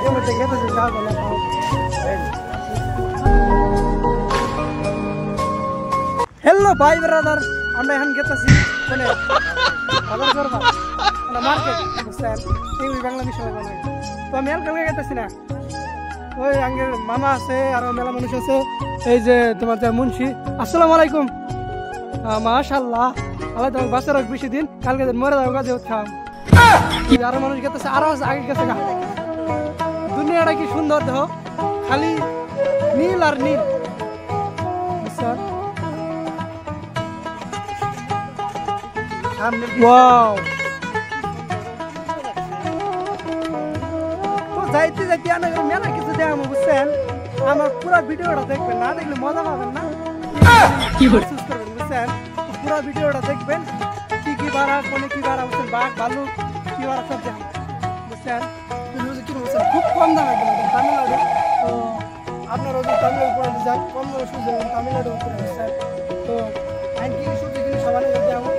video মধ্যে গেতেছে যা বলে হ্যালো ভাই ব্রাদার আমরা এখন গেতেছি কোনে বাজার করবা না মার্কেট বুঝছেন এই বাংলা মিশন বানাই তো আমি আর কালকে গেতেছি না ওই আঙ্গের মামা আছে আর মেলা মানুষ আছে এই যে তোমার যে মুন্সি আসসালামু আলাইকুম মাশাআল্লাহ আল্লাহ তোমাকে বাঁচা রাখ বেশি দিন কালকে মরে যাবো কাজে উঠাম আরো মানুষ গেতেছে আরো আগে গেছে গা দুনিয়াটা কি সুন্দর দেখো খালি নীল আর নীল বুঝছেন ওয়াও তো যাইতে যাইতে আনা মেলা কিছু দেখাবো বুঝছেন আমার পুরো ভিডিওটা দেখবেন না দেখলে মজা পাবেন না কি করবেন বুঝছেন পুরো ভিডিওটা দেখবেন কি কি বাড়া কোনে কি বাড়া বুঝছেন বাঘ ভালুক কি বাড়া সব দেখাবো বুঝছেন খুব কম দাম একদম তামিলনাড়ু তো আপনারা যদি তামিলনাড়ু পড়ে যান কম দামে শুধু যাবেন তামিলনাড়ু বুঝছেন তো কি শুধু জিনিস সবাই দেখাবো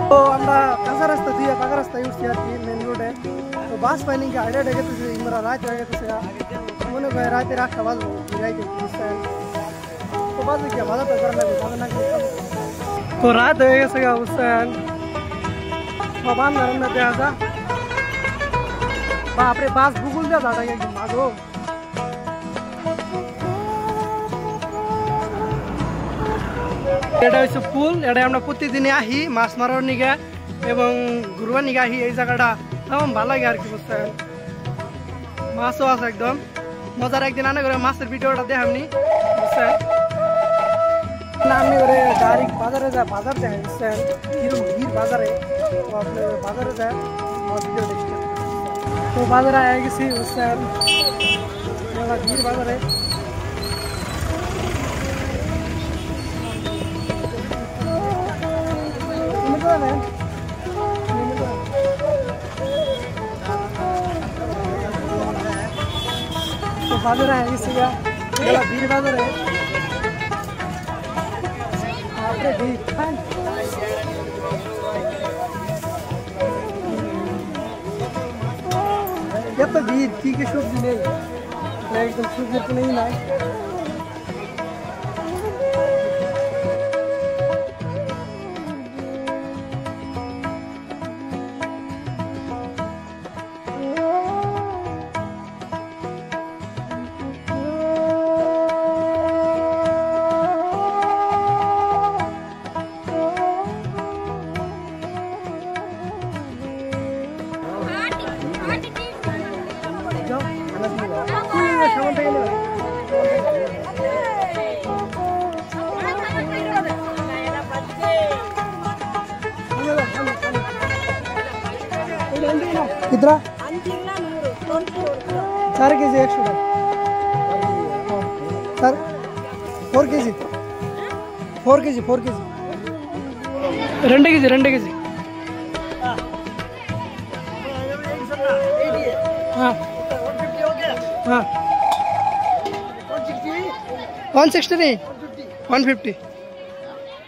তো আমরা কাঁচা রাস্তা দিয়ে পাকা রাস্তায় উঠছি আর কি মেন রোডে তো বাস পাইনি কি আইডিয়া ডেকেতেছে আমরা রাত হয়ে গেছে মনে করে রাতে রাতটা বাজবো রাইতে বুঝছেন তো বাজবে কি বাজারটা করা লাগবে বাজার না তো রাত হয়ে গেছে গা বুঝছেন সব রান্না দেওয়া যা বাপরে বাস ভূগোল দেওয়া যাটা একদম মাগো এটা হচ্ছে পুল এটা আমরা প্রতিদিনে আহি মাছ মারার নিগা এবং ঘুরবার নিগা আহি এই জায়গাটা তেমন ভালো লাগে আর কি বুঝছেন মাছও আছে একদম মজার একদিন আনা করে মাছের ভিডিওটা দেখামনি বুঝছেন আমি করে গাড়ি বাজারে যায় বাজার যায় বুঝছেন কিরকম ভিড় বাজারে তো আপনি বাজারে যায় ভিডিও দেখতে তো বাজারে আগে গেছি বুঝছেন ভিড় বাজারে तो बाजार है इसी का भीड़ बाजार है आपरे भीड़ ये तो भीड़ ठीक है सब्जी नहीं एकदम सब्जी तो नहीं ना कितना 4 KG 100 sir 4 KG 2 KG 2 KG हाँ हाँ 160 नहीं 150